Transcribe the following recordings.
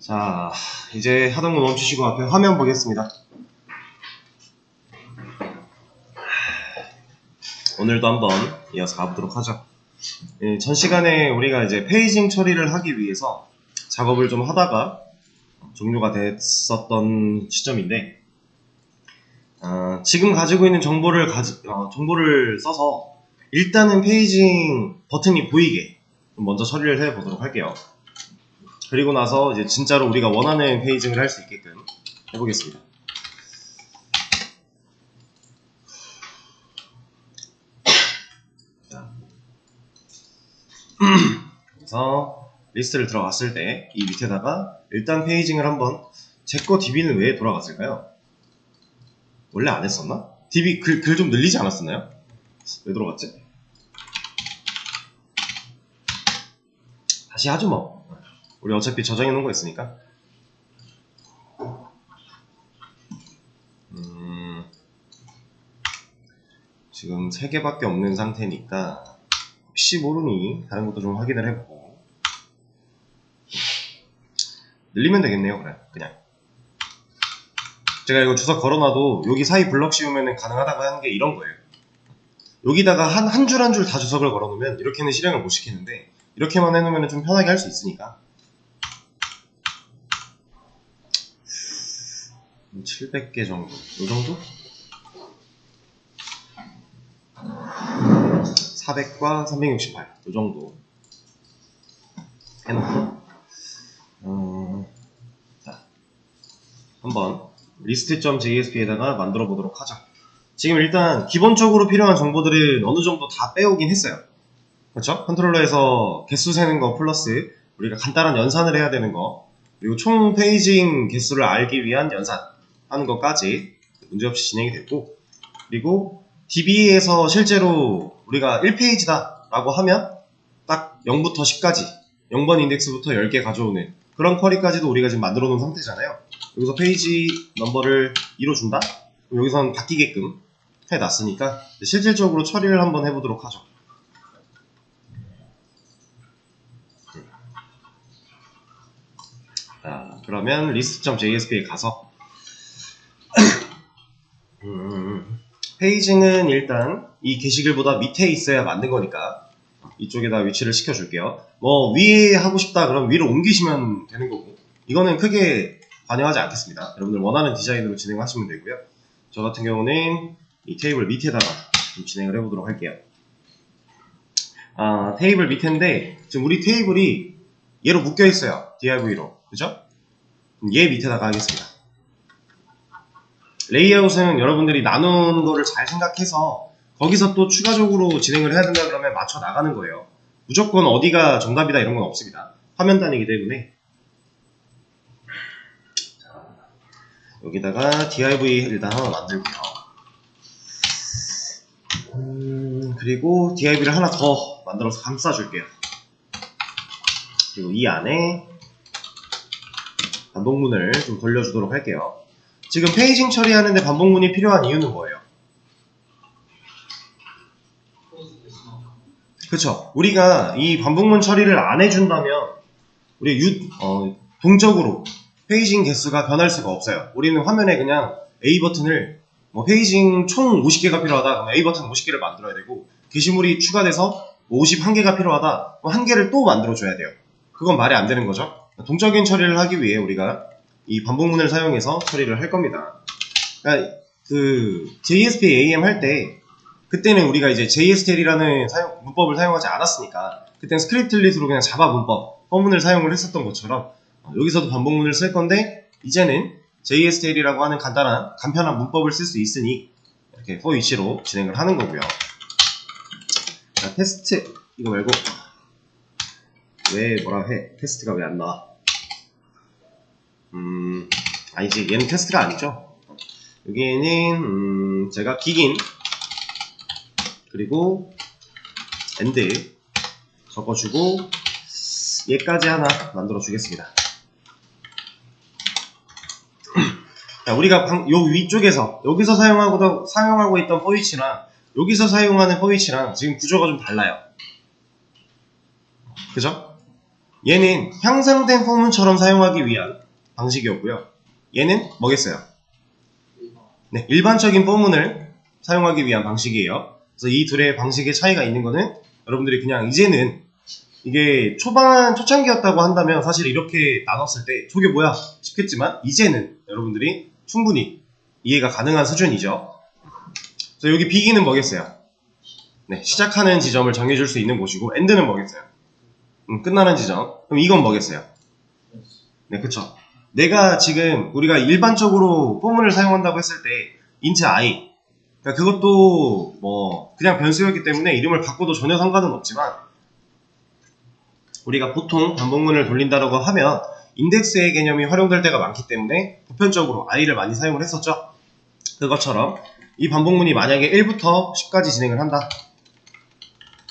자, 이제 하던 거 멈추시고 앞에 화면 보겠습니다. 오늘도 한번 이어서 가보도록 하죠. 전 시간에 우리가 이제 페이징 처리를 하기 위해서 작업을 좀 하다가 종료가 됐었던 시점인데, 지금 가지고 있는 정보를 써서 일단은 페이징 버튼이 보이게 먼저 처리를 해보도록 할게요. 그리고 나서 이제 진짜로 우리가 원하는 페이징을 할 수 있게끔 해보겠습니다. 자. 그래서 리스트를 들어갔을 때 이 밑에다가 일단 페이징을 한번, 제 거 DB는 왜 돌아갔을까요? 원래 안 했었나? DB 글 좀 늘리지 않았었나요? 왜 돌아갔지? 다시 하죠 뭐. 우리 어차피 저장해 놓은 거 있으니까. 지금 3개밖에 없는 상태니까 혹시 모르니 다른 것도 좀 확인을 해보고 늘리면 되겠네요. 그래, 그냥 제가 이거 주석 걸어놔도 여기 사이 블럭 씌우면 가능하다고 하는 게 이런 거예요. 여기다가 한 줄 한 줄 다 주석을 걸어놓으면 이렇게는 실행을 못 시키는데, 이렇게만 해놓으면 좀 편하게 할 수 있으니까. 700개 정도, 요 정도? 400과 368, 요 정도 해놓고, 자, 한번 list.jsp에다가 만들어 보도록 하죠. 지금 일단 기본적으로 필요한 정보들은 어느 정도 다 빼오긴 했어요. 그렇죠? 컨트롤러에서 개수 세는 거 플러스 우리가 간단한 연산을 해야 되는 거, 그리고 총 페이징 개수를 알기 위한 연산 하는 것까지 문제없이 진행이 됐고, 그리고 DB에서 실제로 우리가 1페이지다 라고 하면 딱 0부터 10까지 0번 인덱스부터 10개 가져오는 그런 쿼리까지도 우리가 지금 만들어 놓은 상태잖아요. 여기서 페이지 넘버를 2로 준다? 그럼 여기서는 바뀌게끔 해놨으니까 실질적으로 처리를 한번 해보도록 하죠. 자, 그러면 list.jsp에 가서 페이징은 일단 이 게시글보다 밑에 있어야 맞는 거니까 이쪽에다 위치를 시켜줄게요. 뭐 위에 하고 싶다 그럼 위로 옮기시면 되는 거고, 이거는 크게 관여하지 않겠습니다. 여러분들 원하는 디자인으로 진행하시면 되고요. 저 같은 경우는 이 테이블 밑에다가 좀 진행을 해보도록 할게요. 테이블 밑인데 지금 우리 테이블이 얘로 묶여 있어요. div로. 그죠? 얘 밑에다가 하겠습니다. 레이아웃은 여러분들이 나눈 거를 잘 생각해서 거기서 또 추가적으로 진행을 해야 된다 그러면 맞춰 나가는 거예요. 무조건 어디가 정답이다 이런 건 없습니다. 화면 단위이기 때문에. 자, 여기다가 div 일단 하나 만들고요. 그리고 div를 하나 더 만들어서 감싸줄게요. 그리고 이 안에 반복문을 좀 돌려주도록 할게요. 지금 페이징 처리하는데 반복문이 필요한 이유는 뭐예요? 그쵸? 우리가 이 반복문 처리를 안 해준다면 우리 동적으로 페이징 개수가 변할 수가 없어요. 우리는 화면에 그냥 A 버튼을 페이징 총 50개가 필요하다 그러면 A 버튼 50개를 만들어야 되고, 게시물이 추가돼서 51개가 필요하다 그럼 1개를 또 만들어줘야 돼요. 그건 말이 안 되는 거죠. 동적인 처리를 하기 위해 우리가 이 반복문을 사용해서 처리를 할 겁니다. 그러니까 그 JSP-AM 할 때 그때는 우리가 이제 JSTL이라는 문법을 사용하지 않았으니까 그때는 스크립틀릿으로 그냥 자바 문법, 허문을 사용을 했었던 것처럼 여기서도 반복문을 쓸 건데, 이제는 JSTL이라고 하는 간편한 문법을 쓸 수 있으니 이렇게 for each로 진행을 하는 거고요. 자, 테스트 이거 말고 왜 뭐라 해? 테스트가 왜 안 나와? 아니지, 얘는 테스트가 아니죠. 여기에는 제가 기긴 그리고 엔드 적어주고 얘까지 하나 만들어 주겠습니다. 자, 우리가 요 위쪽에서 여기서 사용하고 있던 for each랑 여기서 사용하는 for each랑 지금 구조가 좀 달라요. 그죠? 얘는 향상된 포문처럼 사용하기 위한 방식이었고요. 얘는 뭐겠어요? 네, 일반적인 포문을 사용하기 위한 방식이에요. 그래서 이 둘의 방식의 차이가 있는 거는 여러분들이 그냥 이제는 이게 초창기였다고 한다면 사실 이렇게 나눴을 때 저게 뭐야 싶겠지만 이제는 여러분들이 충분히 이해가 가능한 수준이죠. 그래서 여기 begin은 뭐겠어요? 네, 시작하는 지점을 정해줄 수 있는 곳이고 end는 뭐겠어요? 끝나는 지점. 그럼 이건 뭐겠어요? 네, 그쵸. 내가 지금 우리가 일반적으로 포문을 사용한다고 했을 때 int i 그러니까 그것도 뭐 그냥 변수였기 때문에 이름을 바꿔도 전혀 상관은 없지만 우리가 보통 반복문을 돌린다고 하면 인덱스의 개념이 활용될 때가 많기 때문에 보편적으로 i를 많이 사용을 했었죠. 그것처럼 이 반복문이 만약에 1부터 10까지 진행을 한다.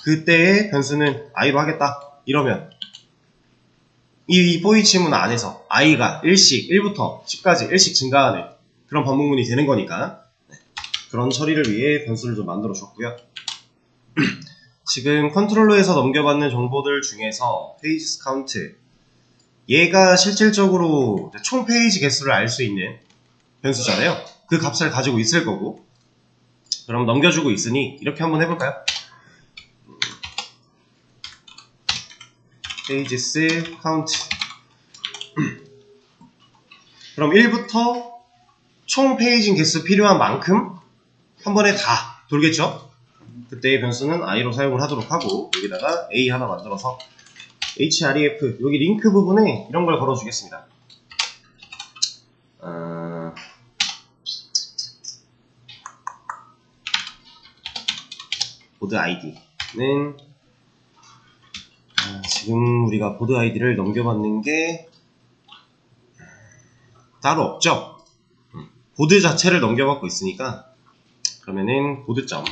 그때의 변수는 i로 하겠다. 이러면 이 for each 문 안에서 i가 1부터 10까지 1씩 증가하는 그런 반복문이 되는 거니까 그런 처리를 위해 변수를 좀 만들어 줬고요. 지금 컨트롤러에서 넘겨받는 정보들 중에서 페이지 카운트 얘가 실질적으로 총 페이지 개수를 알 수 있는 변수잖아요. 그 값을 가지고 있을 거고 그럼 넘겨주고 있으니 이렇게 한번 해볼까요? 페이지스 카운트 그럼 1부터 총 페이지 개수 필요한 만큼 한 번에 다 돌겠죠? 그때의 변수는 i로 사용을 하도록 하고 여기다가 a 하나 만들어서 href 여기 링크 부분에 이런 걸 걸어주겠습니다. 보드 id는 지금 우리가 보드 id를 넘겨받는 게 따로 없죠? 보드 자체를 넘겨받고 있으니까 그러면은 보드점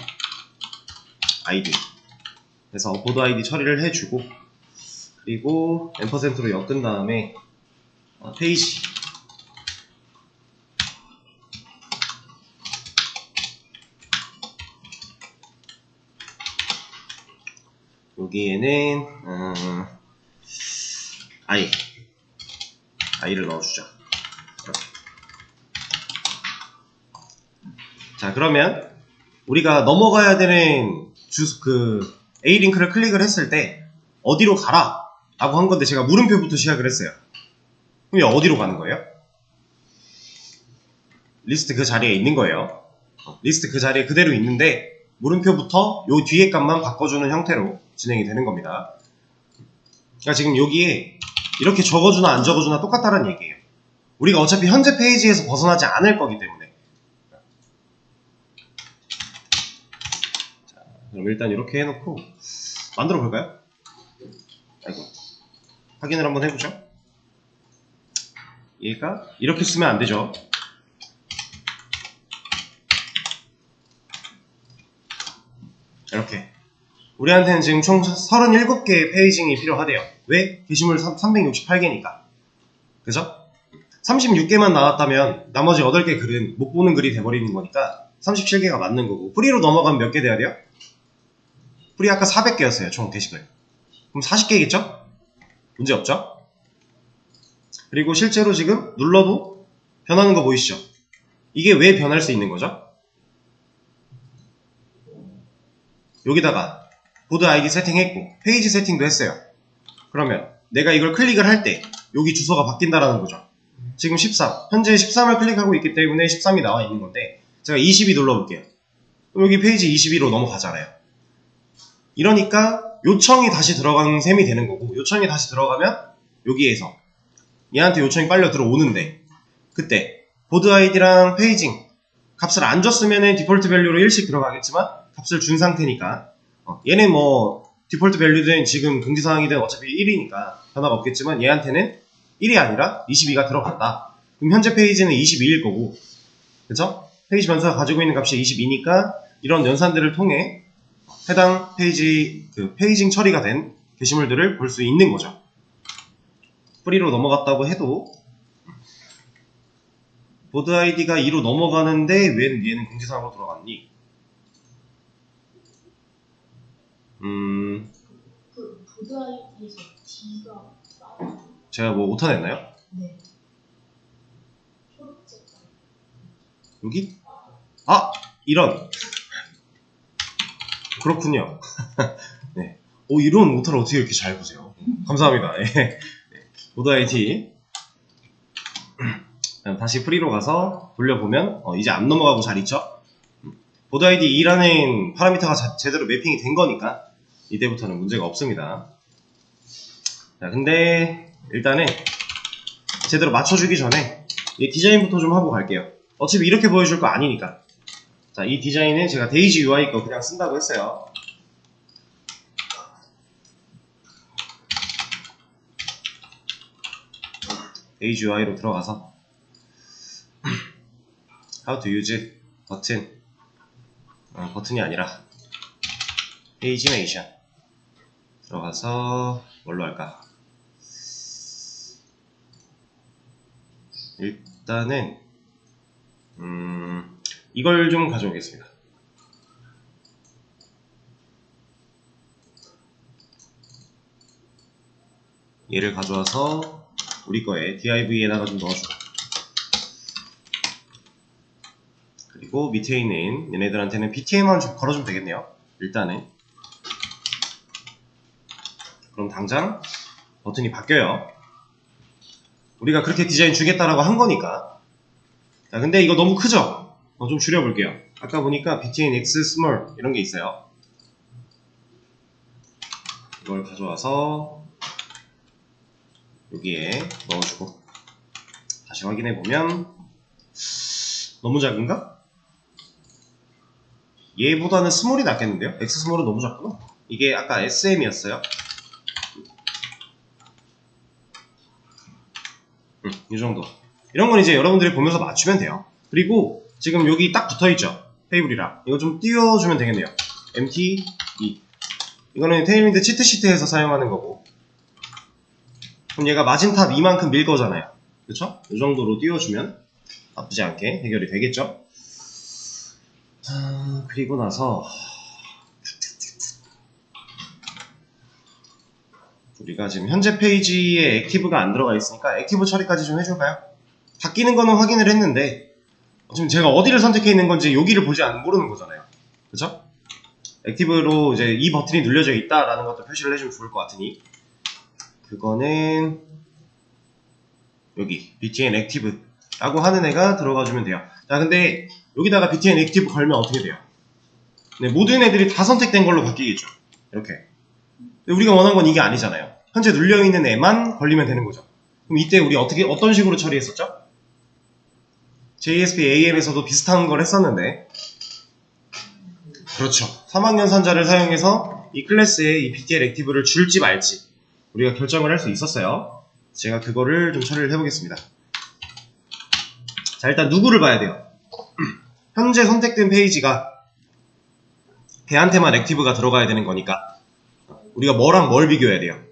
id 그래서 보드 id 처리를 해주고 그리고 앰퍼센트로 엮은 다음에 페이지 여기에는 i를 넣어주죠. 이렇게. 자 그러면 우리가 넘어가야 되는 A 링크를 클릭을 했을 때 어디로 가라 라고 한 건데 제가 물음표부터 시작을 했어요. 그럼 어디로 가는 거예요? 리스트 그 자리에 있는 거예요. 리스트 그 자리에 그대로 있는데 물음표부터 요 뒤에 값만 바꿔주는 형태로 진행이 되는 겁니다. 그러니까 지금 여기에 이렇게 적어주나 안 적어주나 똑같다는 얘기예요. 우리가 어차피 현재 페이지에서 벗어나지 않을 거기 때문에. 자, 그럼 일단 이렇게 해놓고 만들어 볼까요? 아이고. 확인을 한번 해보죠. 얘가 이렇게 쓰면 안 되죠. 이렇게. 우리한테는 지금 총 37개의 페이징이 필요하대요. 왜? 게시물 368개니까. 그죠? 36개만 나왔다면 나머지 8개 글은 못 보는 글이 돼버리는 거니까 37개가 맞는 거고 프리로 넘어가면 몇 개 돼야 돼요? 프리 아까 400개였어요. 총 게시글. 그럼 40개겠죠? 문제 없죠? 그리고 실제로 지금 눌러도 변하는 거 보이시죠? 이게 왜 변할 수 있는 거죠? 여기다가 보드 아이디 세팅했고 페이지 세팅도 했어요. 그러면 내가 이걸 클릭을 할 때 여기 주소가 바뀐다라는 거죠. 지금 13, 현재 13을 클릭하고 있기 때문에 13이 나와 있는 건데 제가 22 눌러볼게요. 그럼 여기 페이지 22로 넘어가잖아요. 이러니까 요청이 다시 들어간 셈이 되는 거고 요청이 다시 들어가면 여기에서 얘한테 요청이 빨려 들어오는데 그때 보드 아이디랑 페이징 값을 안 줬으면 디폴트 밸류로 1씩 들어가겠지만 값을 준 상태니까 얘는 뭐 디폴트 밸류든 지금 금지사항이든 어차피 1이니까 변화가 없겠지만 얘한테는 1이 아니라 22가 들어간다. 그럼 현재 페이지는 22일 거고 그쵸? 페이지 변수가 가지고 있는 값이 22니까 이런 연산들을 통해 해당 페이지 페이징 처리가 된 게시물들을 볼 수 있는 거죠. 프리로 넘어갔다고 해도 보드 아이디가 2로 넘어가는데 왜 얘는 금지사항으로 들어갔니? 그 보드 아이디에서 D가 제가 뭐 오타 냈나요? 네. 여기? 아! 이런! 그렇군요. 네. 오, 이런 오타를 어떻게 이렇게 잘 보세요? 감사합니다. 예. 보드 IT. 다시 프리로 가서 돌려보면, 이제 안 넘어가고 잘 있죠? 보드 ID 2라는 파라미터가 제대로 매핑이 된 거니까, 이때부터는 문제가 없습니다. 자, 근데, 일단은, 제대로 맞춰주기 전에, 이 디자인부터 좀 하고 갈게요. 어차피 이렇게 보여줄 거 아니니까. 자, 이 디자인은 제가 데이지 UI 거 그냥 쓴다고 했어요. 데이지 UI로 들어가서 How to use 버튼 버튼이 아니라 페이지메이션 들어가서 뭘로 할까? 일단은 이걸 좀 가져오겠습니다. 얘를 가져와서 우리 거에 div에다가 좀 넣어주고, 그리고 밑에 있는 얘네들한테는 btm만 좀 걸어주면 되겠네요. 일단은. 그럼 당장 버튼이 바뀌어요. 우리가 그렇게 디자인 주겠다라고 한 거니까. 자, 근데 이거 너무 크죠? 좀 줄여볼게요. 아까 보니까 btn x small 이런 게 있어요. 이걸 가져와서 여기에 넣어주고, 다시 확인해보면 너무 작은가? 얘보다는 스몰이 낫겠는데요? x 스몰은 너무 작구나. 이게 아까 SM이었어요. 이 정도. 이런 건 이제 여러분들이 보면서 맞추면 돼요. 그리고 지금 여기 딱 붙어있죠? 테이블이랑. 이거 좀 띄워주면 되겠네요. MT2. 이거는 테일윈드 치트시트에서 사용하는 거고, 그럼 얘가 마진탑 이만큼 밀 거잖아요. 그쵸? 이 정도로 띄워주면 나쁘지 않게 해결이 되겠죠? 그리고 나서 우리가 지금 현재 페이지에 액티브가 안 들어가 있으니까 액티브 처리까지 좀 해줄까요? 바뀌는 거는 확인을 했는데 지금 제가 어디를 선택해 있는 건지 여기를 보지 모르는 거잖아요. 그쵸? 액티브로 이제 이 버튼이 눌려져 있다라는 것도 표시를 해주면 좋을 것 같으니, 그거는 여기 btn 액티브 라고 하는 애가 들어가 주면 돼요. 자, 근데 여기다가 btn 액티브 걸면 어떻게 돼요? 네, 모든 애들이 다 선택된 걸로 바뀌겠죠. 이렇게. 근데 우리가 원한 건 이게 아니잖아요. 현재 눌려있는 애만 걸리면 되는 거죠. 그럼 이때 우리 어떤 식으로 처리했었죠? JSP AM에서도 비슷한 걸 했었는데, 그렇죠. 3학년 산자를 사용해서 이 클래스에 이 BTL 액티브를 줄지 말지 우리가 결정을 할 수 있었어요. 제가 그거를 좀 처리를 해보겠습니다. 자, 일단 누구를 봐야 돼요? 현재 선택된 페이지가 걔한테만 액티브가 들어가야 되는 거니까 우리가 뭐랑 뭘 비교해야 돼요?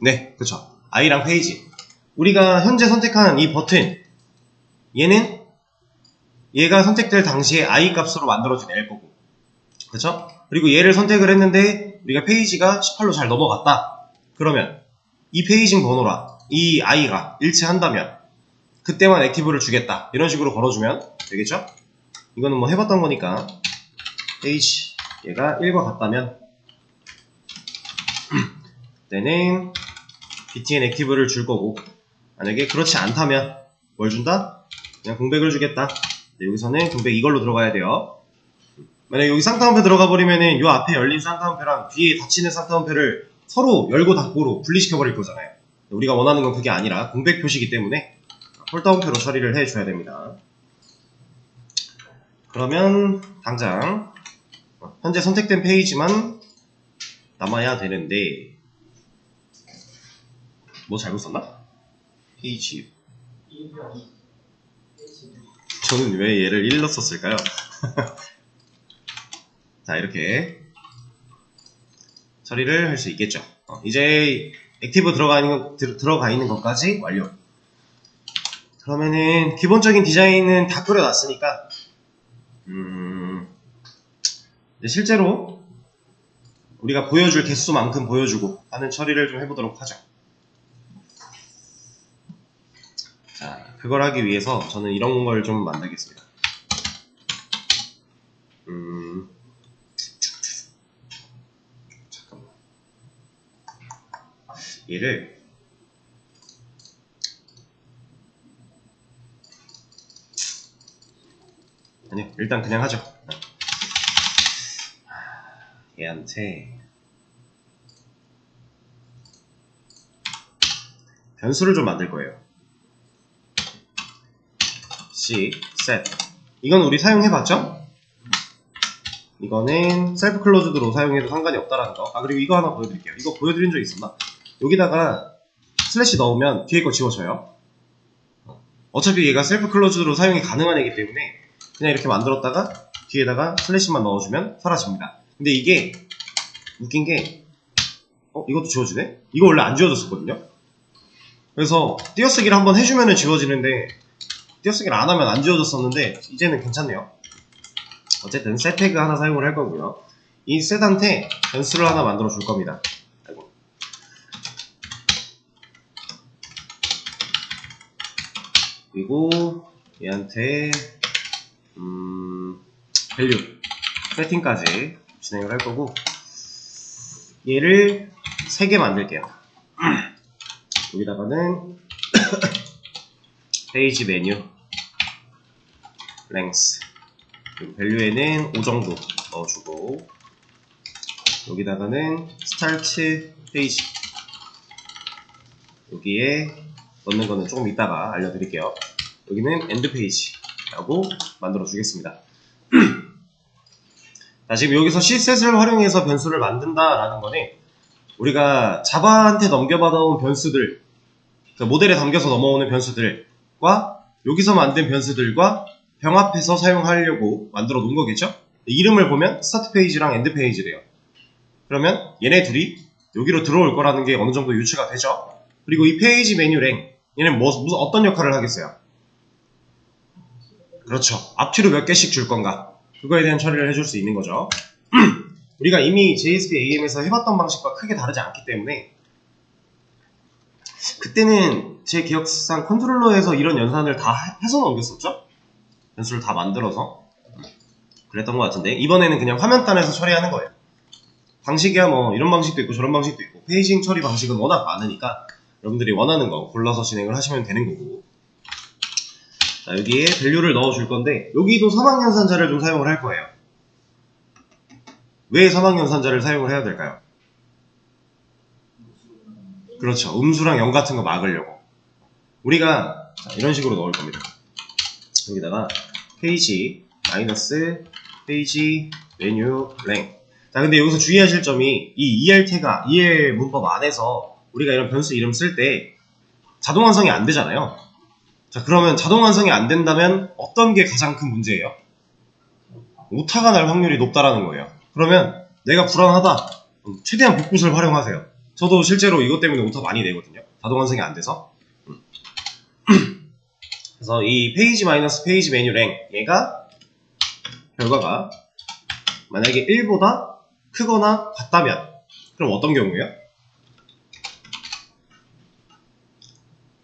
네, 그쵸. I랑 페이지. 우리가 현재 선택한 이 버튼, 얘가 선택될 당시에 I 값으로 만들어진 애일 거고, 그쵸? 그리고 얘를 선택을 했는데 우리가 페이지가 18로 잘 넘어갔다. 그러면 이 페이징 번호랑 이 I가 일치한다면 그때만 액티브를 주겠다. 이런 식으로 걸어주면 되겠죠? 이거는 뭐 해봤던 거니까. 페이지 얘가 1과 같다면 그때는 btn 액티브를 줄 거고, 만약에 그렇지 않다면 뭘 준다? 그냥 공백을 주겠다. 네, 여기서는 공백 이걸로 들어가야 돼요. 만약에 여기 쌍따옴표 들어가 버리면은 요 앞에 열린 쌍따옴표랑 뒤에 닫히는 쌍따옴표를 서로 열고 닫고로 분리시켜 버릴 거잖아요. 우리가 원하는 건 그게 아니라 공백 표시이기 때문에 홀따옴표로 처리를 해줘야 됩니다. 그러면 당장 현재 선택된 페이지만 남아야 되는데, 뭐 잘못 썼나? 페이지. 저는 왜 얘를 1로 썼을까요? 자, 이렇게 처리를 할 수 있겠죠. 이제 액티브 들어가 있는 것까지 완료. 그러면은 기본적인 디자인은 다 그려놨으니까 이제 실제로 우리가 보여줄 개수만큼 보여주고 하는 처리를 좀 해보도록 하죠. 자, 그걸 하기 위해서 저는 이런 걸 좀 만들겠습니다. 잠깐만. 얘를 아니요, 일단 그냥 하죠. 얘한테 변수를 좀 만들 거예요. C, set. 이건 우리 사용해봤죠? 이거는 셀프 클로즈드로 사용해도 상관이 없다라는 거. 아, 그리고 이거 하나 보여드릴게요. 이거 보여드린 적 있었나? 여기다가 슬래시 넣으면 뒤에 거 지워져요. 어차피 얘가 셀프 클로즈드로 사용이 가능한 애기 때문에 그냥 이렇게 만들었다가 뒤에다가 슬래시만 넣어주면 사라집니다. 근데 이게 웃긴 게 이것도 지워지네? 이거 원래 안 지워졌었거든요? 그래서 띄어쓰기를 한번 해주면 지워지는데 띄어쓰기를 안 하면 안 지워졌었는데 이제는 괜찮네요. 어쨌든 셋 태그 하나 사용을 할 거고요. 이 셋한테 변수를 하나 만들어 줄 겁니다. 아이고. 그리고 얘한테 밸류 세팅까지 진행을 할 거고, 얘를 3개 만들게요. 여기다가는 페이지 메뉴 랭스, 밸류에는 5 정도 넣어주고, 여기다가는 스타트 페이지, 여기에 넣는 거는 조금 이따가 알려드릴게요. 여기는 엔드 페이지라고 만들어 주겠습니다. 자, 지금 여기서 C셋을 활용해서 변수를 만든다라는 거는 우리가 자바한테 넘겨받아온 변수들, 그러니까 모델에 담겨서 넘어오는 변수들과 여기서 만든 변수들과 병합해서 사용하려고 만들어 놓은 거겠죠? 이름을 보면 스타트 페이지랑 엔드 페이지래요. 그러면 얘네 둘이 여기로 들어올 거라는 게 어느 정도 유추가 되죠? 그리고 이 페이지 메뉴 랭, 얘는 무슨 어떤 역할을 하겠어요? 그렇죠. 앞뒤로 몇 개씩 줄 건가? 그거에 대한 처리를 해줄 수 있는 거죠. 우리가 이미 JSP AM에서 해봤던 방식과 크게 다르지 않기 때문에, 그때는 제 기억상 컨트롤러에서 이런 연산을 다 해서 넘겼었죠? 변수를 다 만들어서 그랬던 것 같은데, 이번에는 그냥 화면단에서 처리하는 거예요. 방식이야 뭐 이런 방식도 있고 저런 방식도 있고, 페이징 처리 방식은 워낙 많으니까 여러분들이 원하는 거 골라서 진행을 하시면 되는 거고. 자, 여기에 밸류를 넣어줄 건데, 여기도 사막연산자를 좀 사용을 할 거예요. 왜 사막연산자를 사용을 해야 될까요? 그렇죠. 음수랑 영 같은 거 막으려고. 우리가 이런 식으로 넣을 겁니다. 여기다가 페이지 마이너스 페이지 메뉴 랭. 자, 근데 여기서 주의하실 점이 이 ER 태가 ER 문법 안에서 우리가 이런 변수 이름 쓸 때 자동 완성이 안 되잖아요. 자, 그러면 자동 완성이 안 된다면 어떤 게 가장 큰 문제예요? 오타가 날 확률이 높다라는 거예요. 그러면 내가 불안하다, 최대한 복붙을 활용하세요. 저도 실제로 이것 때문에 오타 많이 내거든요. 자동 완성이 안 돼서. 그래서 이 페이지 마이너스 페이지 메뉴 랭, 얘가 결과가 만약에 1보다 크거나 같다면, 그럼 어떤 경우예요?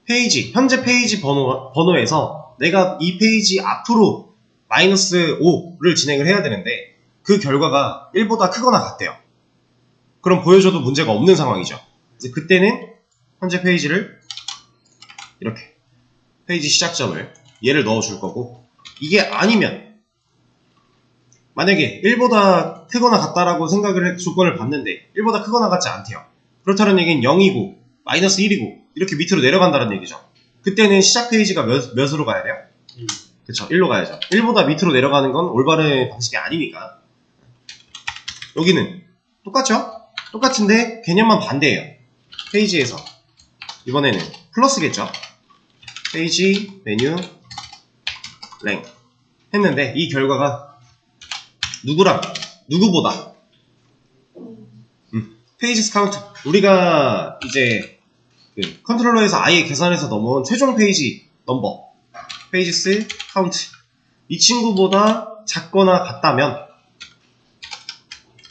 페이지, 현재 페이지 번호에서 내가 이 페이지 앞으로 마이너스 5를 진행을 해야 되는데 그 결과가 1보다 크거나 같대요. 그럼 보여줘도 문제가 없는 상황이죠. 그래서 그때는 현재 페이지를 이렇게 페이지 시작점을 얘를 넣어줄 거고, 이게 아니면 만약에 1보다 크거나 같다라고 생각을 조건을 봤는데 1보다 크거나 같지 않대요. 그렇다는 얘기는 0이고 마이너스 1이고 이렇게 밑으로 내려간다는 얘기죠. 그때는 시작 페이지가 몇으로 가야 돼요? 그쵸, 1로 가야죠. 1보다 밑으로 내려가는 건 올바른 방식이 아니니까. 여기는 똑같죠? 똑같은데 개념만 반대예요. 페이지에서 이번에는 플러스겠죠? 페이지 메뉴 랭 했는데 이 결과가 누구보다 페이지 카운트, 우리가 이제 그 컨트롤러에서 아예 계산해서 넘어온 최종 페이지 넘버, 페이지스 카운트, 이 친구보다 작거나 같다면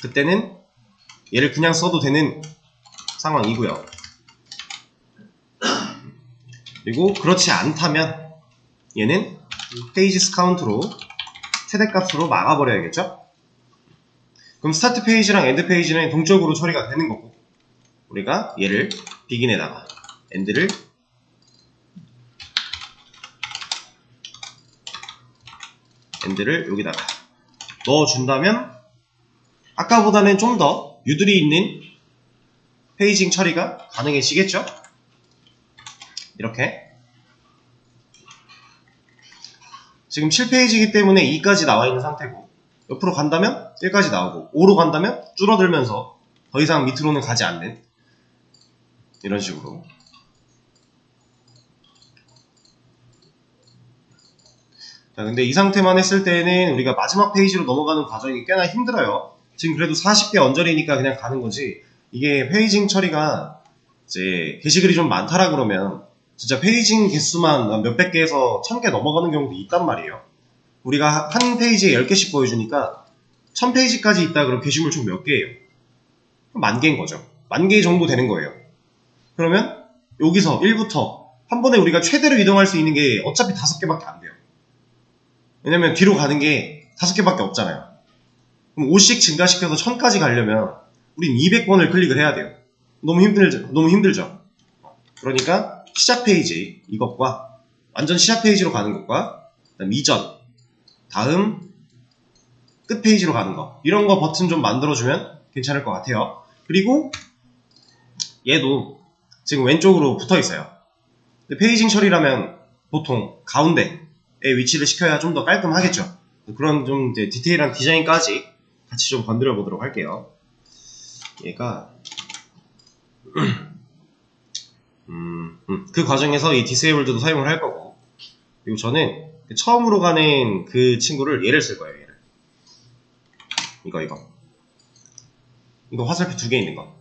그때는 얘를 그냥 써도 되는 상황이고요. 그리고 그렇지 않다면 얘는 페이지스 카운트로 최대값으로 막아버려야겠죠? 그럼 스타트 페이지랑 엔드 페이지는 동적으로 처리가 되는 거고, 우리가 얘를 비긴에다가 엔드를 여기다가 넣어준다면 아까보다는 좀 더 유들이 있는 페이징 처리가 가능해지겠죠? 이렇게 지금 7페이지이기 때문에 2까지 나와 있는 상태고, 옆으로 간다면 1까지 나오고 5로 간다면 줄어들면서 더 이상 밑으로는 가지 않는 이런 식으로. 자, 근데 이 상태만 했을 때는 우리가 마지막 페이지로 넘어가는 과정이 꽤나 힘들어요. 지금 그래도 40개 언저리니까 그냥 가는 거지, 이게 페이징 처리가 이제 게시글이 좀 많다라 그러면 진짜 페이징 개수만 몇백 개에서 1000개 넘어가는 경우도 있단 말이에요. 우리가 한 페이지에 10개씩 보여주니까 1000페이지까지 있다 그럼 게시물 총 몇 개예요? 10,000개인 거죠. 10,000개 정도 되는 거예요. 그러면 여기서 1부터 한 번에 우리가 최대로 이동할 수 있는 게 어차피 5개밖에 안 돼요. 왜냐면 뒤로 가는 게 5개밖에 없잖아요. 그럼 5씩 증가시켜서 1000까지 가려면 우린 200번을 클릭을 해야 돼요. 너무 힘들죠? 그러니까 시작 페이지 이것과 완전 시작 페이지로 가는 것과 그다음 이전, 다음 끝 페이지로 가는 거, 이런 거 버튼 좀 만들어주면 괜찮을 것 같아요. 그리고 얘도 지금 왼쪽으로 붙어 있어요. 근데 페이징 처리라면 보통 가운데에 위치를 시켜야 좀 더 깔끔하겠죠. 그런 좀 이제 디테일한 디자인까지 같이 좀 건드려 보도록 할게요. 얘가 그 과정에서 이 디세이블드도 사용을 할 거고, 그리고 저는 처음으로 가는 그 친구를 얘를 쓸 거예요. 얘를. 이거 화살표 2개 있는 거.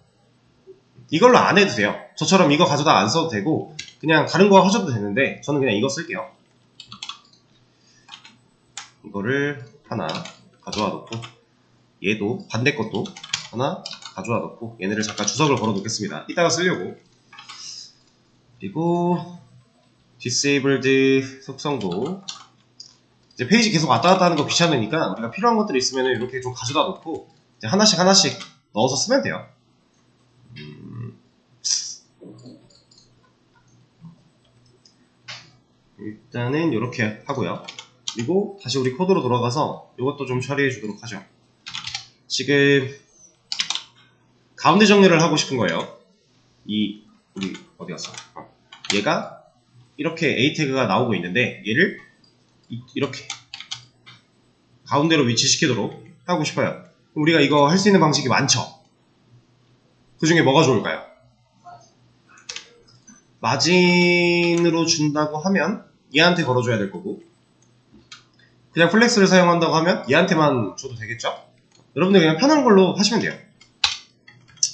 이걸로 안 해도 돼요. 저처럼 이거 가져다 안 써도 되고 그냥 다른 거 하셔도 되는데 저는 그냥 이거 쓸게요. 이거를 하나 가져와 놓고, 얘도 반대 것도 하나 가져와 놓고, 얘네를 잠깐 주석을 걸어 놓겠습니다. 이따가 쓰려고. 그리고 디세이블드 속성도 이제 페이지 계속 왔다 갔다 하는 거 귀찮으니까 우리가 필요한 것들이 있으면 이렇게 좀 가져다 놓고 이제 하나씩 넣어서 쓰면 돼요. 일단은 이렇게 하고요. 그리고 다시 우리 코드로 돌아가서 이것도 좀 처리해 주도록 하죠. 지금 가운데 정리를 하고 싶은 거예요. 우리 어디 갔어? 얘가 이렇게 A 태그가 나오고 있는데 얘를 이렇게 가운데로 위치시키도록 하고 싶어요. 우리가 이거 할 수 있는 방식이 많죠. 그 중에 뭐가 좋을까요? 마진으로 준다고 하면 얘한테 걸어줘야 될 거고, 그냥 플렉스를 사용한다고 하면 얘한테만 줘도 되겠죠? 여러분들 그냥 편한 걸로 하시면 돼요.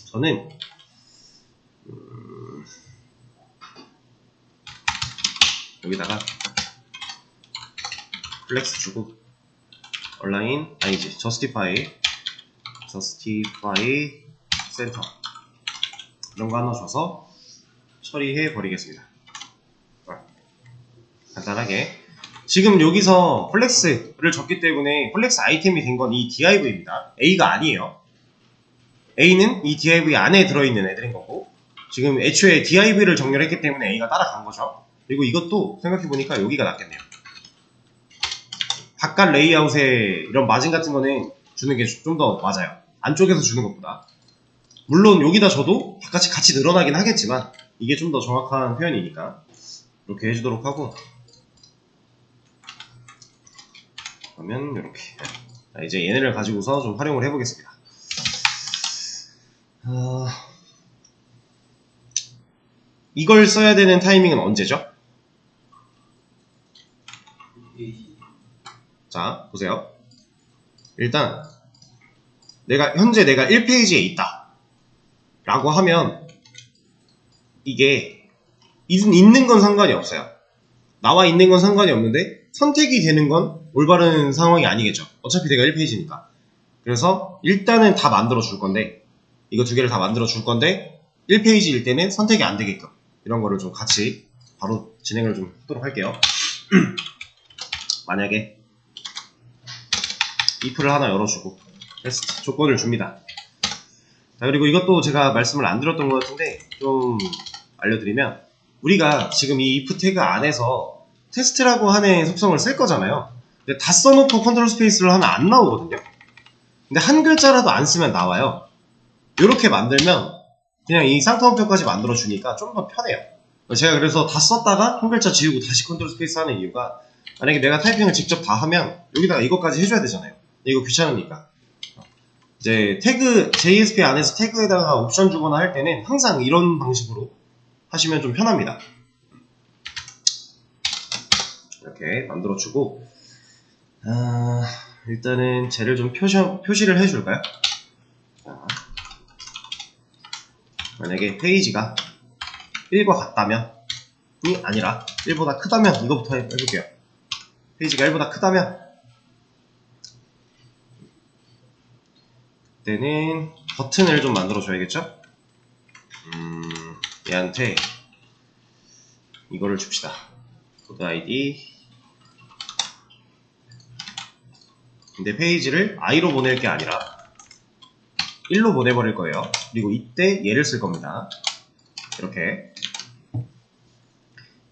저는 여기다가 플렉스 주고 얼라인 아니지 justify center 이런 거 하나 줘서 처리해 버리겠습니다. 간단하게 지금 여기서 플렉스를 줬기 때문에 플렉스 아이템이 된 건 이 div입니다. A가 아니에요. A는 이 div 안에 들어있는 애들인 거고, 지금 애초에 div를 정렬했기 때문에 A가 따라간 거죠. 그리고 이것도 생각해보니까 여기가 낫겠네요. 바깥 레이아웃에 이런 마진 같은 거는 주는 게 좀 더 맞아요. 안쪽에서 주는 것보다. 물론 여기다 줘도 바깥이 같이 늘어나긴 하겠지만 이게 좀 더 정확한 표현이니까 이렇게 해주도록 하고, 그러면 이렇게. 자, 이제 얘네를 가지고서 좀 활용을 해보겠습니다. 이걸 써야 되는 타이밍은 언제죠? 자, 보세요. 일단 현재 내가 1페이지에 있다 라고 하면 이게 있는 건 상관이 없어요. 나와 있는 건 상관이 없는데 선택이 되는 건 올바른 상황이 아니겠죠. 어차피 내가 1페이지니까. 그래서 일단은 다 만들어 줄 건데 이거 두 개를 다 만들어 줄 건데 1페이지일 때는 선택이 안 되게끔 이런 거를 좀 같이 바로 진행을 좀 하도록 할게요. 만약에 if를 하나 열어주고 테스트 조건을 줍니다. 자, 그리고 이것도 제가 말씀을 안 드렸던 것 같은데 좀 알려드리면, 우리가 지금 이 if 태그 안에서 테스트라고 하는 속성을 쓸 거잖아요. 근데 다 써놓고 컨트롤 스페이스를 하면 안 나오거든요. 근데 한 글자라도 안 쓰면 나와요. 이렇게 만들면 그냥 이 쌍따옴표까지 만들어 주니까 좀 더 편해요. 제가 그래서 다 썼다가 한 글자 지우고 다시 컨트롤 스페이스 하는 이유가, 만약에 내가 타이핑을 직접 다 하면 여기다가 이것까지 해줘야 되잖아요. 이거 귀찮으니까. 이제 태그, JSP 안에서 태그에다가 옵션 주거나 할 때는 항상 이런 방식으로 하시면 좀 편합니다. 이렇게 만들어주고, 일단은 쟤를 좀 표시를 해줄까요? 자, 만약에 페이지가 1과 같다면, 이 아니라 1보다 크다면, 이거부터 해볼게요. 페이지가 1보다 크다면, 그때는 버튼을 좀 만들어줘야겠죠? 얘한테 이거를 줍시다. 코드 아이디. 근데 페이지를 i로 보낼 게 아니라 1로 보내버릴 거예요. 그리고 이때 얘를 쓸 겁니다. 이렇게.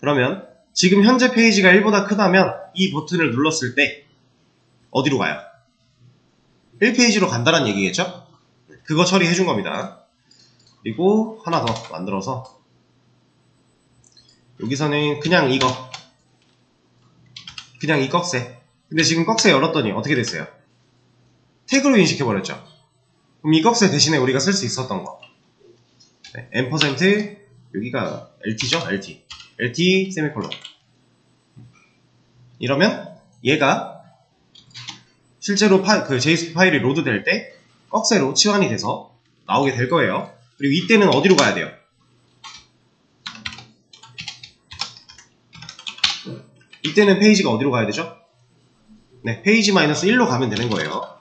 그러면 지금 현재 페이지가 1보다 크다면 이 버튼을 눌렀을 때 어디로 가요? 1페이지로 간다는 얘기겠죠? 그거 처리해 준 겁니다. 그리고 하나 더 만들어서 여기서는 그냥 이거, 그냥 이 꺽쇠. 근데 지금 꺽쇠 열었더니 어떻게 됐어요? 태그로 인식해버렸죠? 그럼 이 꺽쇠 대신에 우리가 쓸 수 있었던 거, 네, M% 여기가 LT죠? LT 세미콜론. 이러면 얘가 실제로 그 JSP 파일이 로드 될 때 꺽쇠로 치환이 돼서 나오게 될 거예요. 그리고 이때는 어디로 가야 돼요? 이때는 페이지가 어디로 가야 되죠? 네, 페이지 -1로 가면 되는 거예요.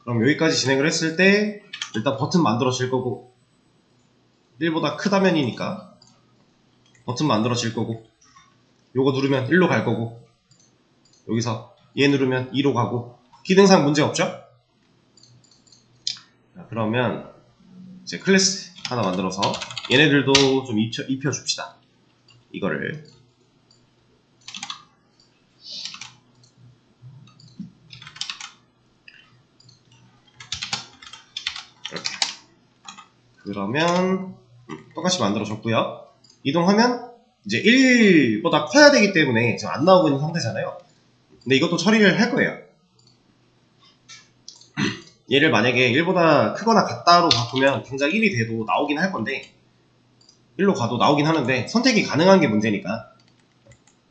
그럼 여기까지 진행을 했을 때 일단 버튼 만들어질 거고, 1보다 크다면이니까 버튼 만들어질 거고, 요거 누르면 1로 갈 거고, 여기서 얘 누르면 2로 가고, 기능상 문제 없죠? 자, 그러면 이제 클래스 하나 만들어서 얘네들도 좀 입혀줍시다. 이거를 이렇게. 그러면 똑같이 만들어줬고요. 이동하면 이제 1보다 커야 되기 때문에 지금 안 나오고 있는 상태잖아요. 근데 이것도 처리를 할 거예요. 얘를 만약에 1보다 크거나 같다로 바꾸면 당장 1이 돼도 나오긴 할 건데, 1로 가도 나오긴 하는데 선택이 가능한 게 문제니까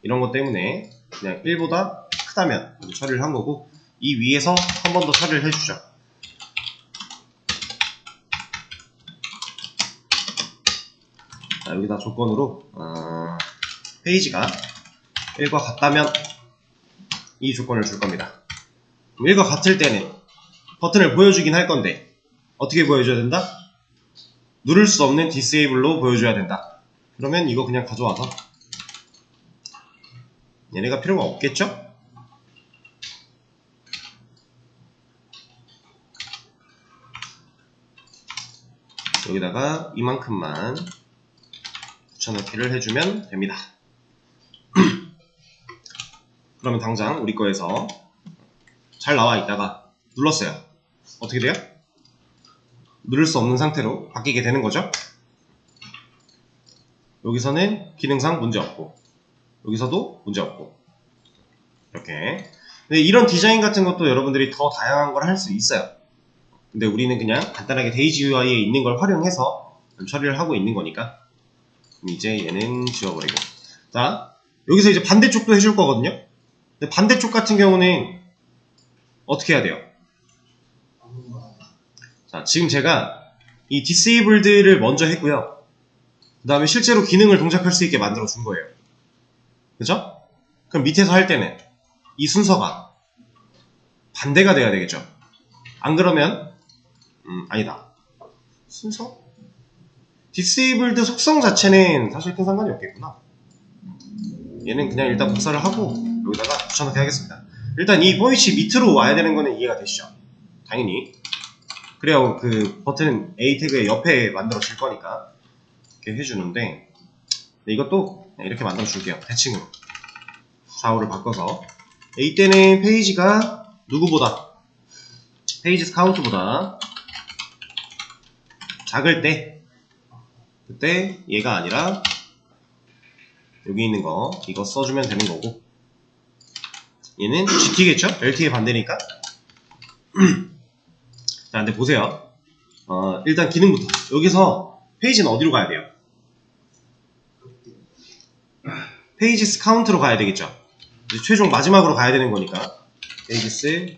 이런 것 때문에 그냥 1보다 크다면 처리를 한 거고, 이 위에서 한 번 더 처리를 해주죠. 자, 여기다 조건으로 페이지가 1과 같다면 이 조건을 줄 겁니다. 1과 같을 때는 버튼을 보여주긴 할 건데 어떻게 보여줘야 된다? 누를 수 없는 disable로 보여줘야 된다. 그러면 이거 그냥 가져와서, 얘네가 필요가 없겠죠? 여기다가 이만큼만 붙여넣기를 해주면 됩니다. 그러면 당장 우리 거에서 잘 나와 있다가 눌렀어요. 어떻게 돼요? 누를 수 없는 상태로 바뀌게 되는 거죠. 여기서는 기능상 문제 없고, 여기서도 문제 없고, 이렇게. 근데 이런 디자인 같은 것도 여러분들이 더 다양한 걸 할 수 있어요. 근데 우리는 그냥 간단하게 데이지 UI에 있는 걸 활용해서 처리를 하고 있는 거니까. 그럼 이제 얘는 지워버리고. 자, 여기서 이제 반대쪽도 해줄 거거든요. 근데 반대쪽 같은 경우는 어떻게 해야 돼요? 자, 지금 제가 이 disabled를 먼저 했고요. 그 다음에 실제로 기능을 동작할 수 있게 만들어 준 거예요. 그죠? 그럼 밑에서 할 때는 이 순서가 반대가 돼야 되겠죠. 안 그러면 아니다. 순서? 디세이블드 속성 자체는 사실 큰 상관이 없겠구나. 얘는 그냥 일단 복사를 하고 여기다가 붙여넣기 하겠습니다. 일단 이 포인트 밑으로 와야 되는 거는 이해가 되시죠? 당연히. 그래야 그 버튼 A 태그의 옆에 만들어질 거니까 이렇게 해주는데, 이것도 이렇게 만들어 줄게요. 대칭으로 좌우를 바꿔서. A 때는 페이지가 누구보다, 페이지 카운트보다 작을 때, 그때 얘가 아니라 여기 있는 거 이거 써주면 되는 거고, 얘는 GT겠죠? LT의 반대니까. 자, 근데 보세요. 일단 기능부터. 여기서 페이지는 어디로 가야 돼요? 페이지스 카운트로 가야 되겠죠? 이제 최종 마지막으로 가야 되는 거니까. 페이지스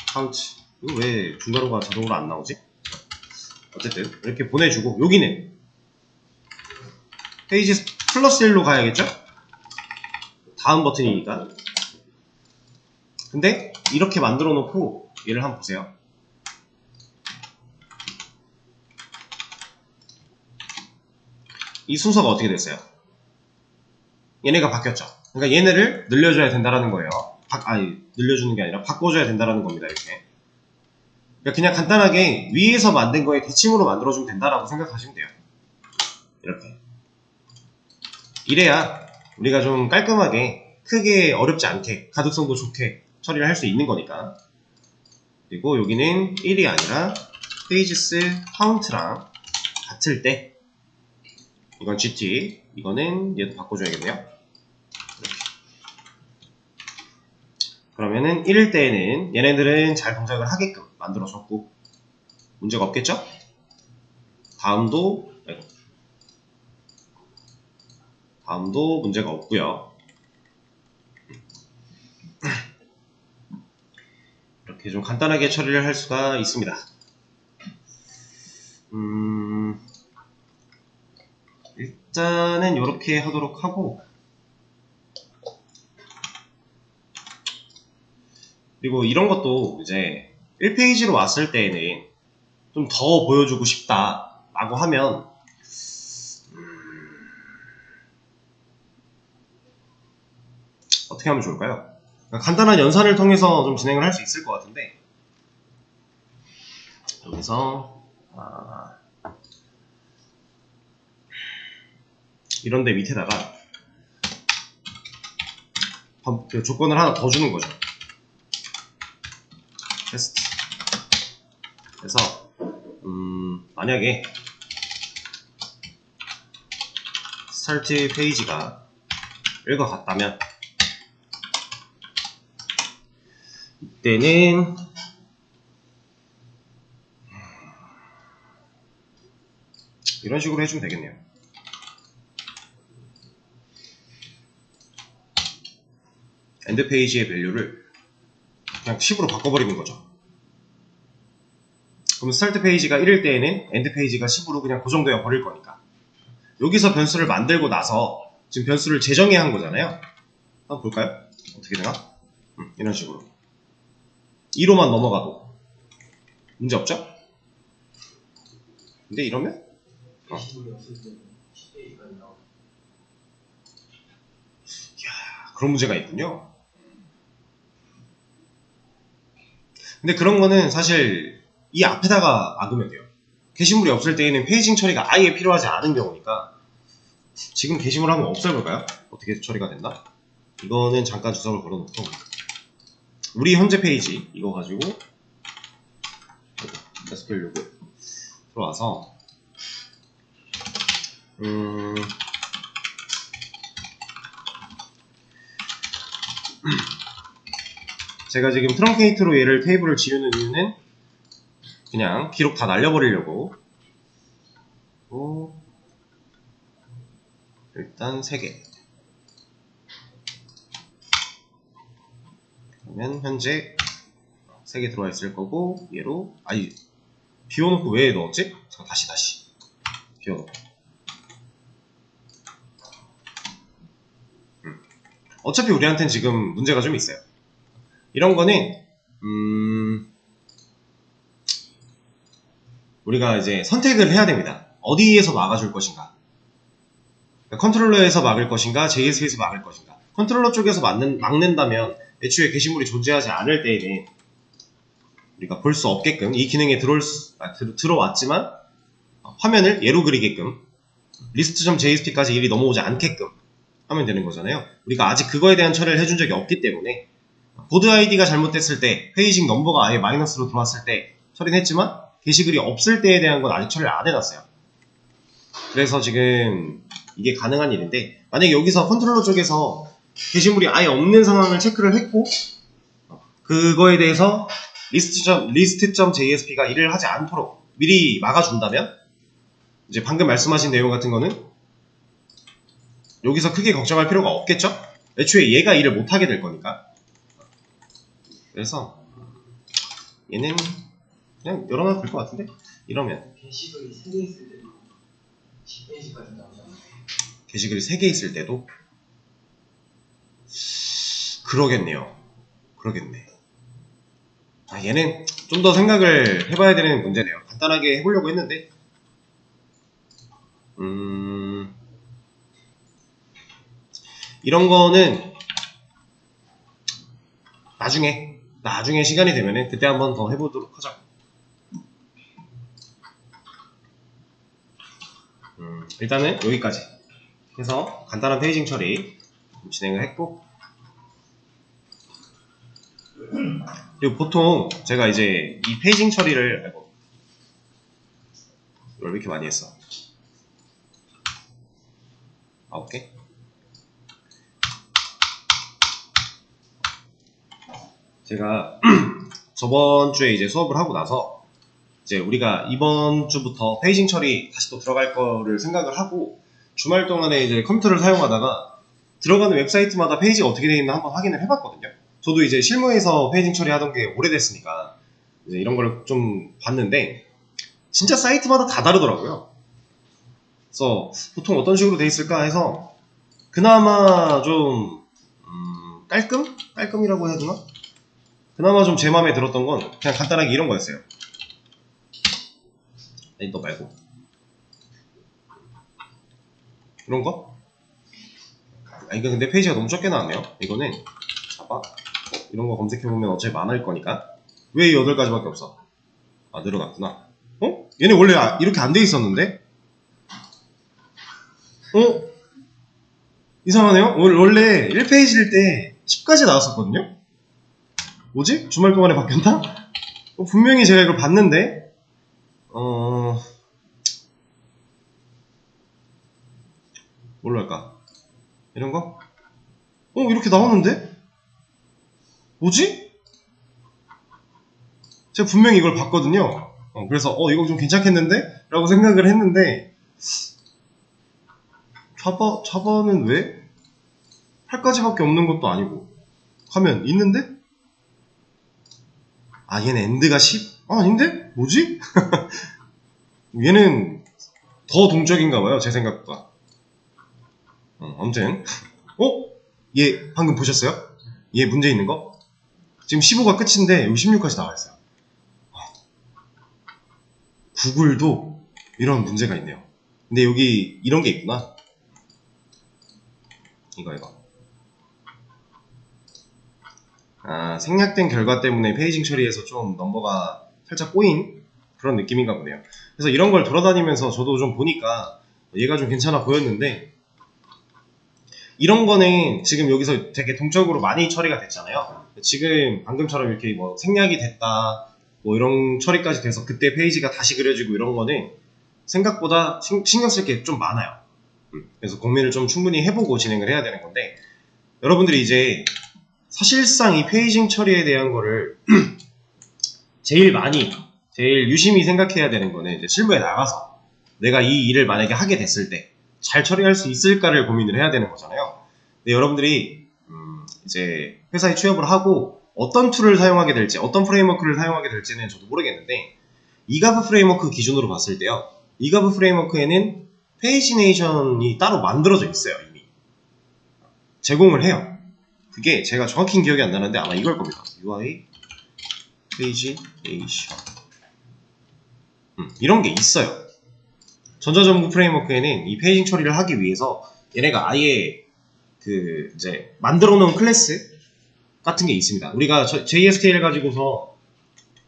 카운트. 이거 왜 중괄호가 자동으로 안 나오지? 어쨌든 이렇게 보내주고, 여기는 페이지스 플러스 1로 가야겠죠? 다음 버튼이니까. 근데 이렇게 만들어 놓고 얘를 한번 보세요. 이 순서가 어떻게 됐어요? 얘네가 바뀌었죠. 그러니까 얘네를 늘려줘야 된다라는 거예요. 늘려주는 게 아니라 바꿔줘야 된다라는 겁니다. 이렇게. 그러니까 그냥 간단하게 위에서 만든 거에 대칭으로 만들어주면 된다라고 생각하시면 돼요. 이렇게. 이래야 우리가 좀 깔끔하게, 크게 어렵지 않게, 가독성도 좋게 처리를 할 수 있는 거니까. 그리고 여기는 1이 아니라 페이지스 카운트랑 같을 때, 이건 GT, 이거는 얘도 바꿔줘야겠네요. 이렇게. 그러면은 1일 때에는 얘네들은 잘 동작을 하게끔 만들어줬고 문제가 없겠죠? 다음도 문제가 없고요. 이렇게 좀 간단하게 처리를 할 수가 있습니다. 일단은 이렇게 하도록 하고, 그리고 이런 것도 이제 1페이지로 왔을 때에는 좀 더 보여주고 싶다 라고 하면 어떻게 하면 좋을까요? 간단한 연산을 통해서 좀 진행을 할 수 있을 것 같은데, 여기서 이런데 밑에다가 조건을 하나 더 주는 거죠. 테스트. 그래서 만약에 스타트 페이지가 읽어갔다면 이때는 이런 식으로 해주면 되겠네요. 엔드 페이지의 밸류를 그냥 10으로 바꿔버리는 거죠. 그럼 스타트 페이지가 1일 때에는 엔드 페이지가 10으로 그냥 고정되어 버릴 거니까. 여기서 변수를 만들고 나서 지금 변수를 재정해야 한 거잖아요. 한번 볼까요? 어떻게 되나? 이런 식으로 2로만 넘어가도 문제 없죠? 근데 이러면 이야, 그런 문제가 있군요. 근데 그런 거는 사실 이 앞에다가 막으면 돼요. 게시물이 없을 때에는 페이징 처리가 아예 필요하지 않은 경우니까. 지금 게시물 한번 없애볼까요? 어떻게 처리가 됐나? 이거는 잠깐 주석을 걸어놓고 우리 현재 페이지 이거 가지고 SQL 요구 들어와서 제가 지금 트렁케이트로 얘를 테이블을 지우는 이유는 그냥 기록 다 날려버리려고. 일단 3개. 그러면 현재 3개 들어와 있을 거고, 얘로 비워놓고 왜 넣었지? 다시 비워놓고. 어차피 우리한테는 지금 문제가 좀 있어요. 이런 거는 우리가 이제 선택을 해야 됩니다. 어디에서 막아줄 것인가. 컨트롤러에서 막을 것인가, JSP에서 막을 것인가. 컨트롤러 쪽에서 막는다면 애초에 게시물이 존재하지 않을 때에는 우리가 볼 수 없게끔 이 기능에 들어왔지만 화면을 예로 그리게끔 list.jsp까지 일이 넘어오지 않게끔 하면 되는 거잖아요. 우리가 아직 그거에 대한 처리를 해준 적이 없기 때문에 보드 아이디가 잘못됐을 때, 페이징 넘버가 아예 마이너스로 들어왔을 때 처리는 했지만 게시글이 없을 때에 대한 건 아직 처리를 안 해놨어요. 그래서 지금 이게 가능한 일인데, 만약에 여기서 컨트롤러 쪽에서 게시물이 아예 없는 상황을 체크를 했고 그거에 대해서 list.jsp가 일을 하지 않도록 미리 막아준다면, 이제 방금 말씀하신 내용 같은 거는 여기서 크게 걱정할 필요가 없겠죠? 애초에 얘가 일을 못하게 될 거니까. 그래서 얘는 그냥 열어놔도 될 것 같은데? 이러면 게시글이 3개 있을 때도 10페이지까지 나오잖아. 게시글이 3개 있을 때도 그러겠네요. 그러겠네. 얘는 좀 더 생각을 해봐야 되는 문제네요. 간단하게 해보려고 했는데 이런 거는 나중에 시간이 되면은 그때 한번 더 해보도록 하죠. 일단은 여기까지 해서 간단한 페이징 처리 진행을 했고, 그리고 보통 제가 이제 이 페이징 처리를 이걸 왜 이렇게 많이 했어? 9개? 제가 저번 주에 이제 수업을 하고 나서 이제 우리가 이번 주부터 페이징 처리 다시 또 들어갈 거를 생각을 하고 주말 동안에 이제 컴퓨터를 사용하다가 들어가는 웹사이트마다 페이지가 어떻게 되어 있나 한번 확인을 해봤거든요. 저도 이제 실무에서 페이징 처리하던 게 오래됐으니까 이제 이런 걸 좀 봤는데 진짜 사이트마다 다 다르더라고요. 그래서 보통 어떤 식으로 돼 있을까 해서 그나마 좀 깔끔이라고 해야 되나? 그나마 좀 제 마음에 들었던 건 그냥 간단하게 이런 거였어요. 아니, 너 말고 이런 거? 이거 근데 페이지가 너무 적게 나왔네요. 이거는 자바 이런 거 검색해보면 어차피 많을 거니까. 왜 이 8가지밖에 없어? 늘어났구나. 얘네 원래 이렇게 안 돼 있었는데? 이상하네요. 원래 1페이지일 때 10까지 나왔었거든요? 뭐지? 주말 동안에 바뀌었나? 분명히 제가 이걸 봤는데 뭘로 할까? 이런 거? 이렇게 나오는데? 뭐지? 제가 분명히 이걸 봤거든요. 그래서 이거 좀 괜찮겠는데? 라고 생각을 했는데 자바는 왜? 8가지밖에 없는 것도 아니고 화면 있는데? 얘는 엔드가 10? 아닌데? 뭐지? 얘는 더 동적인가봐요, 제 생각보다. 아무튼 얘 방금 보셨어요? 얘 문제 있는 거? 지금 15가 끝인데 여기 16까지 나와있어요. 구글도 이런 문제가 있네요. 근데 여기 이런 게 있구나. 이거 생략된 결과 때문에 페이징 처리에서 좀 넘버가 살짝 꼬인 그런 느낌인가 보네요. 그래서 이런 걸 돌아다니면서 저도 좀 보니까 얘가 좀 괜찮아 보였는데, 이런 거는 지금 여기서 되게 동적으로 많이 처리가 됐잖아요. 지금 방금처럼 이렇게 뭐 생략이 됐다 뭐 이런 처리까지 돼서 그때 페이지가 다시 그려지고 이런 거는 생각보다 신경 쓸 게 좀 많아요. 그래서 고민을 좀 충분히 해보고 진행을 해야 되는 건데, 여러분들이 이제 사실상 이 페이징 처리에 대한 거를 제일 유심히 생각해야 되는 거는 이제 실무에 나가서 내가 이 일을 만약에 하게 됐을 때 잘 처리할 수 있을까를 고민을 해야 되는 거잖아요. 근데 여러분들이 이제 회사에 취업을 하고 어떤 툴을 사용하게 될지, 어떤 프레임워크를 사용하게 될지는 저도 모르겠는데, 이가브 프레임워크 기준으로 봤을 때요, 이가브 프레임워크에는 페이지네이션이 따로 만들어져 있어요. 이미 제공을 해요. 그게 제가 정확히 기억이 안 나는데 아마 이걸 겁니다. UI 페이지네이션. 이런 게 있어요. 전자전구 프레임워크에는 이 페이징 처리를 하기 위해서 얘네가 아예 그 이제 만들어 놓은 클래스 같은 게 있습니다. 우리가 JSK를 가지고서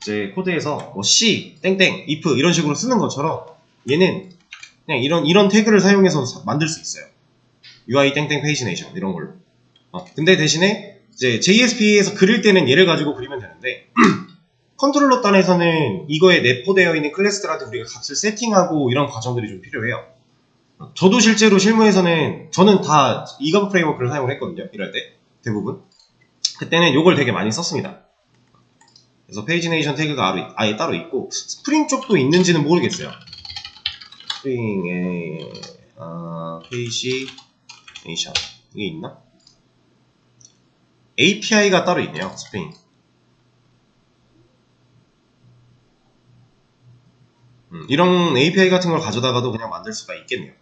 이제 코드에서 뭐 C, 땡땡, if 이런 식으로 쓰는 것처럼 얘는 그냥 이런 태그를 사용해서 만들 수 있어요. UI 땡땡 페이지네이션 이런 걸로. 근데 대신에 이제 JSP에서 그릴 때는 얘를 가지고 그리면 되는데 컨트롤러 단에서는 이거에 내포되어 있는 클래스들한테 우리가 값을 세팅하고 이런 과정들이 좀 필요해요. 저도 실제로 실무에서는 저는 다 이거 프레임워크를 사용을 했거든요. 이럴 때 대부분. 그때는 이걸 되게 많이 썼습니다. 그래서 페이지네이션 태그가 아예 따로 있고 스프링 쪽도 있는지는 모르겠어요. 스프링에 페이지네이션 이게 있나? API가 따로 있네요. 스프링. 이런 API 같은 걸 가져다가도 그냥 만들 수가 있겠네요.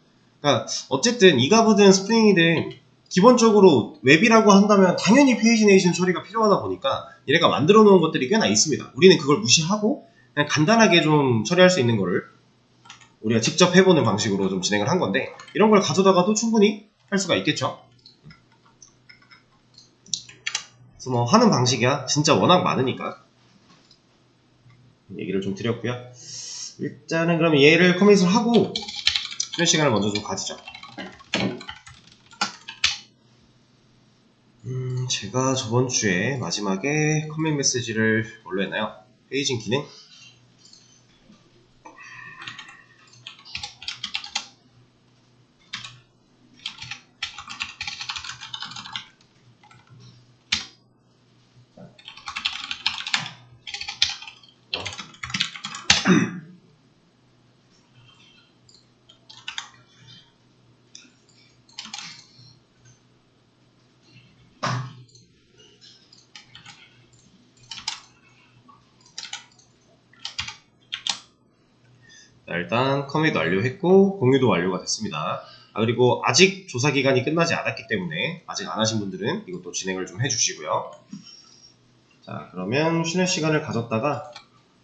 그러니까 어쨌든 이가브든 스프링이든 기본적으로 웹이라고 한다면 당연히 페이지네이션 처리가 필요하다 보니까 얘네가 만들어 놓은 것들이 꽤나 있습니다. 우리는 그걸 무시하고 그냥 간단하게 좀 처리할 수 있는 거를 우리가 직접 해보는 방식으로 좀 진행을 한 건데 이런 걸 가져다가도 충분히 할 수가 있겠죠. 그래서 뭐 하는 방식이야 진짜 워낙 많으니까 얘기를 좀 드렸고요. 일단은 그럼 얘를 커밋을 하고 쉬는 시간을 먼저 좀 가지죠. 제가 저번 주에 마지막에 커밋 메시지를 뭘로 했나요? 페이징 기능? 자, 일단 커밋 완료했고 공유도 완료가 됐습니다. 그리고 아직 조사 기간이 끝나지 않았기 때문에 아직 안 하신 분들은 이것도 진행을 좀 해주시고요. 자, 그러면 쉬는 시간을 가졌다가